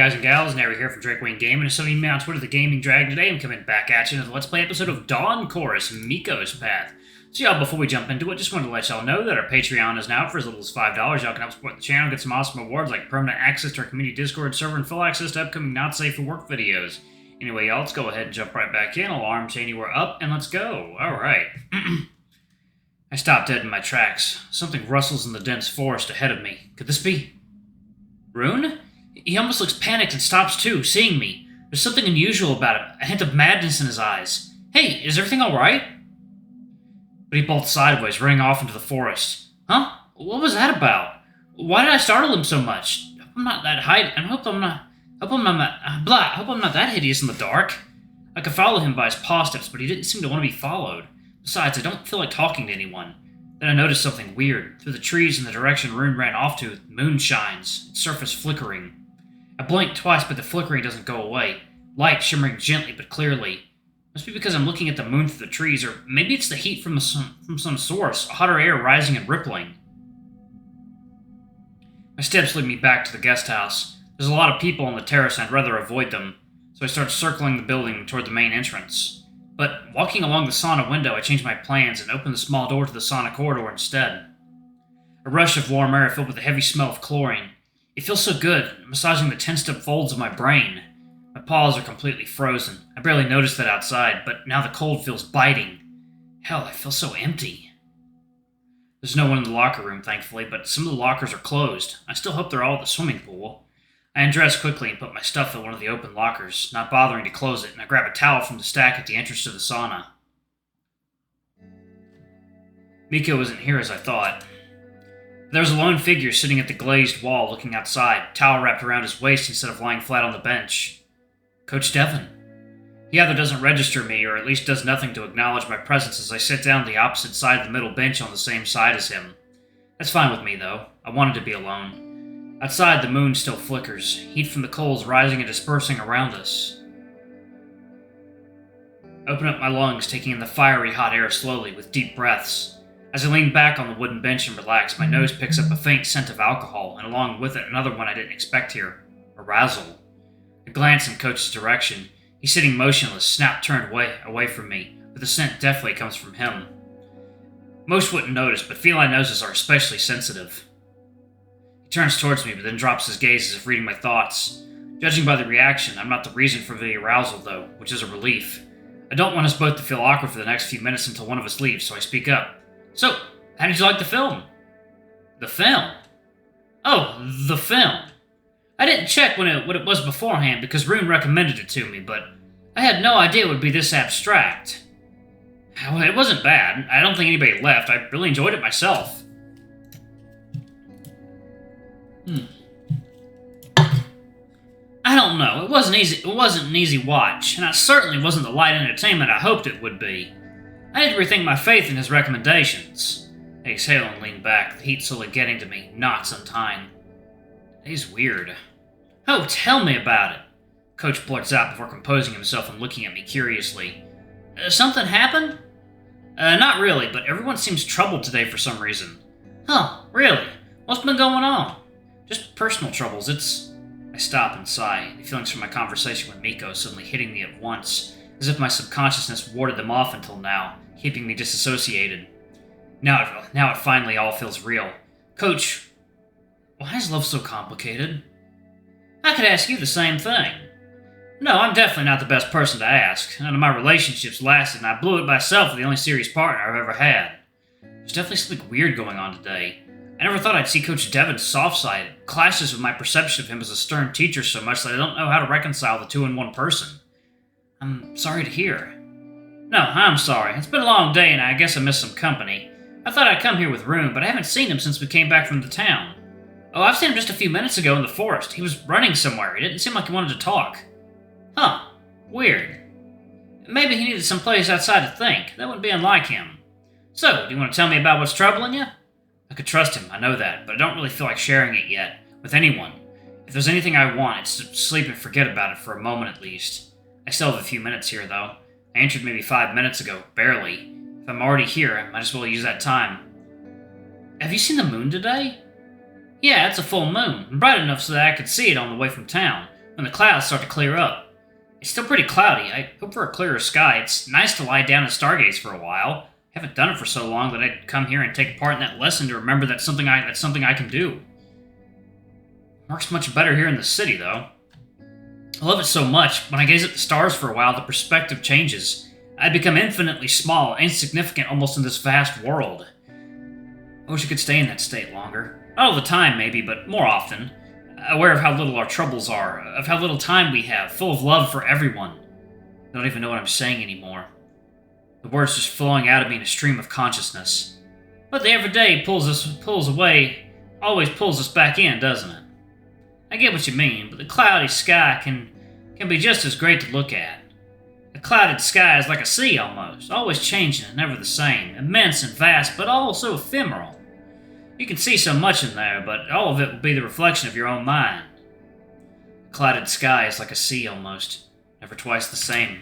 guys and gals, Nary here from Drake Wayne Gaming, and some of you on Twitter, the Gaming Dragon. Today I'm coming back at you with a Let's Play episode of Dawn Chorus, Mikko's Path. So y'all, before we jump into it, just wanted to let y'all know that our Patreon is now up for as little as $5. Y'all can help support the channel, get some awesome rewards like permanent access to our community Discord server and full access to upcoming not safe for work videos. Anyway, y'all, let's go ahead and jump right back in. Alarm chain, you were up, and let's go. Alright. I stopped dead in my tracks. Something rustles in the dense forest ahead of me. Could this be Rune? He almost looks panicked and stops too, seeing me. There's something unusual about him, a hint of madness in his eyes. Hey, is everything alright? But he bolts sideways, running off into the forest. Huh? What was that about? Why did I startle him so much? I hope I'm not that I hope I'm not that hideous in the dark. I could follow him by his paw steps, but he didn't seem to want to be followed. Besides, I don't feel like talking to anyone. Then I noticed something weird. Through the trees in the direction Rune ran off to, the moon shines, its surface flickering. I blinked twice, but the flickering doesn't go away. Light shimmering gently but clearly. Must be because I'm looking at the moon through the trees, or maybe it's the heat from some source, hotter air rising and rippling. My steps lead me back to the guest house. There's a lot of people on the terrace and I'd rather avoid them, so I start circling the building toward the main entrance. But walking along the sauna window, I change my plans and open the small door to the sauna corridor instead. A rush of warm air filled with the heavy smell of chlorine. It feels so good, massaging the tensed-up folds of my brain. My paws are completely frozen. I barely noticed that outside, but now the cold feels biting. Hell, I feel so empty. There's no one in the locker room, thankfully, but some of the lockers are closed. I still hope they're all at the swimming pool. I undress quickly and put my stuff in one of the open lockers, not bothering to close it, and I grab a towel from the stack at the entrance to the sauna. Mikko isn't here as I thought. There was a lone figure sitting at the glazed wall looking outside, towel wrapped around his waist instead of lying flat on the bench. Coach Devon. He either doesn't register me or at least does nothing to acknowledge my presence as I sit down on the opposite side of the middle bench on the same side as him. That's fine with me, though. I wanted to be alone. Outside, the moon still flickers, heat from the coals rising and dispersing around us. I open up my lungs, taking in the fiery hot air slowly, with deep breaths. As I lean back on the wooden bench and relax, my nose picks up a faint scent of alcohol, and along with it another one I didn't expect here. Arousal. I glance in Coach's direction. He's sitting motionless, snout turned away from me, but the scent definitely comes from him. Most wouldn't notice, but feline noses are especially sensitive. He turns towards me, but then drops his gaze as if reading my thoughts. Judging by the reaction, I'm not the reason for the arousal, though, which is a relief. I don't want us both to feel awkward for the next few minutes until one of us leaves, so I speak up. So, how did you like the film? The film? Oh, the film. I didn't check what it was beforehand because Rune recommended it to me, but I had no idea it would be this abstract. Well, it wasn't bad. I don't think anybody left. I really enjoyed it myself. I don't know. It wasn't an easy watch, and it certainly wasn't the light entertainment I hoped it would be. I had to rethink my faith in his recommendations. I exhale and lean back, the heat slowly getting to me, knots untying. He's weird. Oh, tell me about it, Coach blurts out before composing himself and looking at me curiously. Something happened? Not really, but everyone seems troubled today for some reason. Huh, really? What's been going on? Just personal troubles, I stop and sigh, the feelings from my conversation with Mikko suddenly hitting me at once, as if my subconsciousness warded them off until now, keeping me disassociated. Now it finally all feels real. Coach, why is love so complicated? I could ask you the same thing. No, I'm definitely not the best person to ask. None of my relationships lasted, and I blew it myself with the only serious partner I've ever had. There's definitely something weird going on today. I never thought I'd see Coach Devon soft-sided. It clashes with my perception of him as a stern teacher so much that I don't know how to reconcile the two in one person. I'm sorry to hear. No, I'm sorry. It's been a long day, and I guess I missed some company. I thought I'd come here with Rune, but I haven't seen him since we came back from the town. Oh, I've seen him just a few minutes ago in the forest. He was running somewhere. He didn't seem like he wanted to talk. Huh. Weird. Maybe he needed some place outside to think. That wouldn't be unlike him. So, do you want to tell me about what's troubling you? I could trust him, I know that, but I don't really feel like sharing it yet, with anyone. If there's anything I want, it's to sleep and forget about it for a moment at least. I still have a few minutes here, though. I entered maybe 5 minutes ago, barely. If I'm already here, I might as well use that time. Have you seen the moon today? Yeah, it's a full moon, bright enough so that I could see it on the way from town. when the clouds start to clear up. It's still pretty cloudy. I hope for a clearer sky. It's nice to lie down and stargaze for a while. I haven't done it for so long that I'd come here and take part in that lesson to remember that's something I can do. Works much better here in the city, though. I love it so much. When I gaze at the stars for a while, the perspective changes. I become infinitely small, insignificant almost in this vast world. I wish I could stay in that state longer. Not all the time, maybe, but more often. Aware of how little our troubles are, of how little time we have, full of love for everyone. I don't even know what I'm saying anymore. The words just flowing out of me in a stream of consciousness. But the everyday pulls away, always pulls us back in, doesn't it? I get what you mean, but the cloudy sky can be just as great to look at. A clouded sky is like a sea almost, always changing and never the same, immense and vast, but also ephemeral. You can see so much in there, but all of it will be the reflection of your own mind. A clouded sky is like a sea almost, never twice the same.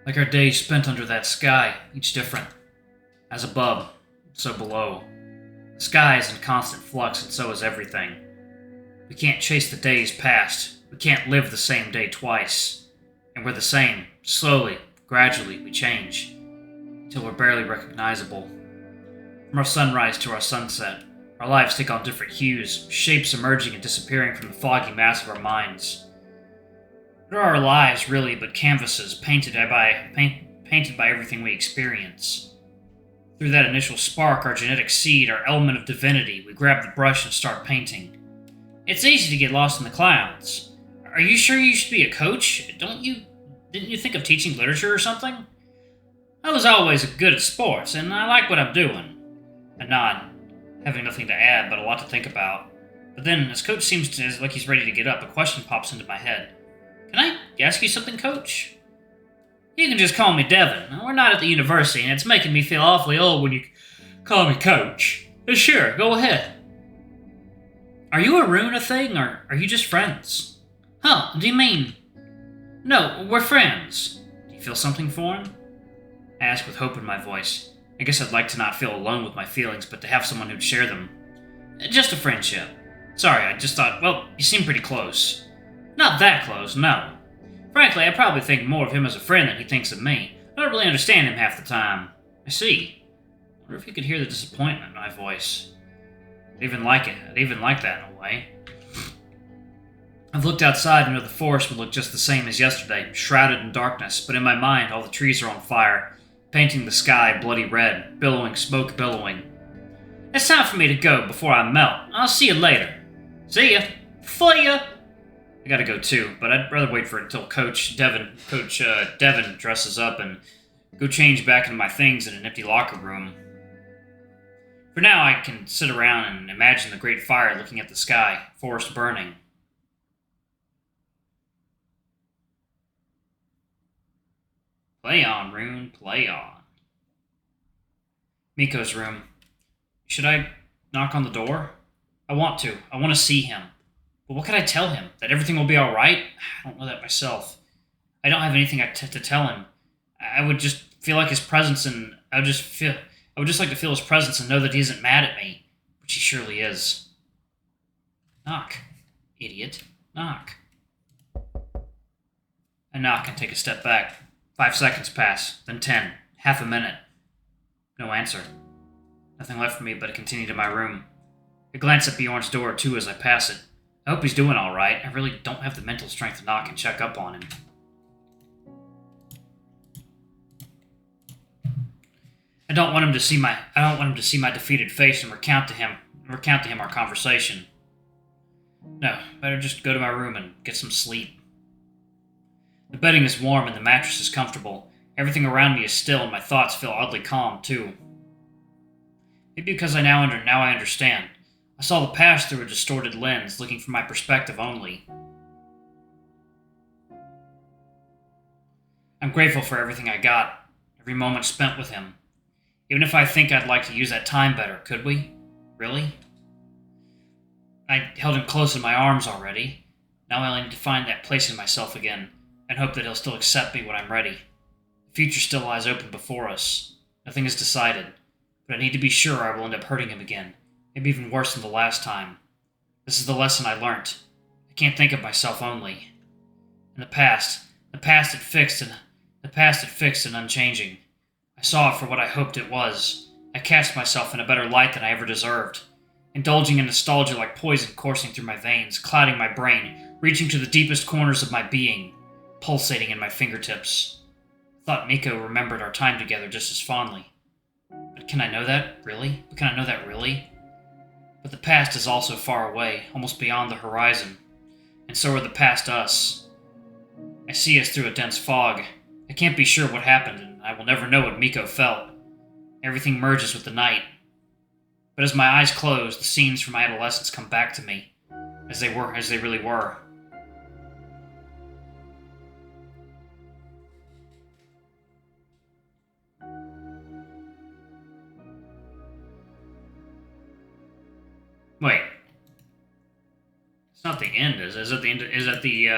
Like our days spent under that sky, each different. As above, so below. The sky is in constant flux, and so is everything. We can't chase the days past. We can't live the same day twice. And we're the same. Slowly, gradually, we change. Until we're barely recognizable. From our sunrise to our sunset, our lives take on different hues, shapes emerging and disappearing from the foggy mass of our minds. What are our lives, really, but canvases painted by everything we experience? Through that initial spark, our genetic seed, our element of divinity, we grab the brush and start painting. It's easy to get lost in the clouds. Are you sure you should be a coach? Didn't you think of teaching literature or something? I was always good at sports, and I like what I'm doing. I nod, having nothing to add but a lot to think about. But then, as Coach seems like he's ready to get up, a question pops into my head. Can I ask you something, Coach? You can just call me Devon. We're not at the university, and it's making me feel awfully old when you call me Coach. Sure, go ahead. Are you a Rune a thing, or are you just friends? Huh, do you mean? No, we're friends. Do you feel something for him? I ask with hope in my voice. I guess I'd like to not feel alone with my feelings, but to have someone who'd share them. Just a friendship. Sorry, I just thought, well, you seem pretty close. Not that close, no. Frankly, I probably think more of him as a friend than he thinks of me. I don't really understand him half the time. I see. I wonder if you could hear the disappointment in my voice. I'd even like that in a way. I've looked outside and know the forest would look just the same as yesterday, shrouded in darkness, but in my mind all the trees are on fire, painting the sky bloody red, billowing, smoke billowing. It's time for me to go before I melt. I'll see you later. See ya. See ya. I gotta go too, but I'd rather wait for it until Coach Devon dresses up and go change back into my things in an empty locker room. For now, I can sit around and imagine the great fire looking at the sky, forest burning. Play on, Rune, play on. Mikko's room. Should I knock on the door? I want to. I want to see him. But what can I tell him? That everything will be alright? I don't know that myself. I don't have anything to tell him. I would just feel like his presence, and I would just like to feel his presence and know that he isn't mad at me. Which he surely is. Knock. Idiot. Knock. I knock and take a step back. 5 seconds pass, then 10. Half a minute. No answer. Nothing left for me but to continue to my room. I glance at Bjorn's door, too, as I pass it. I hope he's doing all right. I really don't have the mental strength to knock and check up on him. I don't want him to see my defeated face and recount to him our conversation. No, better just go to my room and get some sleep. The bedding is warm and the mattress is comfortable. Everything around me is still and my thoughts feel oddly calm, too. Maybe because I now understand. I saw the past through a distorted lens, looking from my perspective only. I'm grateful for everything I got, every moment spent with him. Even if I think I'd like to use that time better, could we? Really? I held him close in my arms already. Now I only need to find that place in myself again, and hope that he'll still accept me when I'm ready. The future still lies open before us. Nothing is decided, but I need to be sure I will end up hurting him again, Maybe even worse than the last time. This is the lesson I learned. I can't think of myself only. In the past it fixed and unchanging. I saw it for what I hoped it was. I cast myself in a better light than I ever deserved. Indulging in nostalgia like poison coursing through my veins, clouding my brain, reaching to the deepest corners of my being, pulsating in my fingertips. I thought Mikko remembered our time together just as fondly. But can I know that, really? But the past is also far away, almost beyond the horizon. And so are the past us. I see us through a dense fog. I can't be sure what happened, and I will never know what Mikko felt. Everything merges with the night. But as my eyes close, the scenes from my adolescence come back to me, as they really were. Wait. It's not the end, is it? Is it the end? Is that the,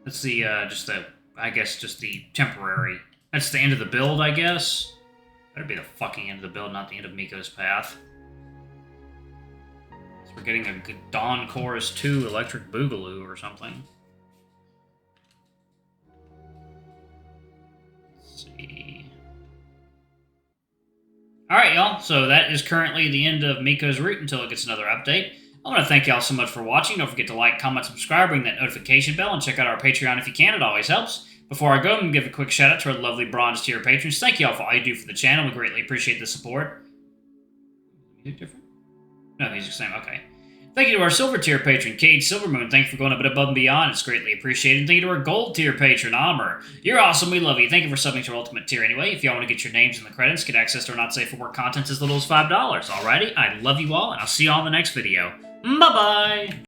That's the, just the temporary. That's the end of the build, I guess? Better be the fucking end of the build, not the end of Mikko's path. So we're getting a Dawn Chorus 2 Electric Boogaloo or something. Let's see. Alright, y'all. So that is currently the end of Mikko's route until it gets another update. I want to thank y'all so much for watching. Don't forget to like, comment, subscribe, ring that notification bell, and check out our Patreon if you can. It always helps. Before I go, I'm going to give a quick shout out to our lovely bronze tier patrons. Thank y'all for all you do for the channel. We greatly appreciate the support. Music different? No, music's the same. Okay. Thank you to our silver tier patron, Cade Silvermoon. Thank you for going a bit above and beyond. It's greatly appreciated. Thank you to our gold tier patron, Amr. You're awesome. We love you. Thank you for subbing to our ultimate tier anyway. If y'all want to get your names in the credits, get access to our not safe for work content as little as $5. Alrighty? I love you all, and I'll see y'all in the next video. Bye-bye!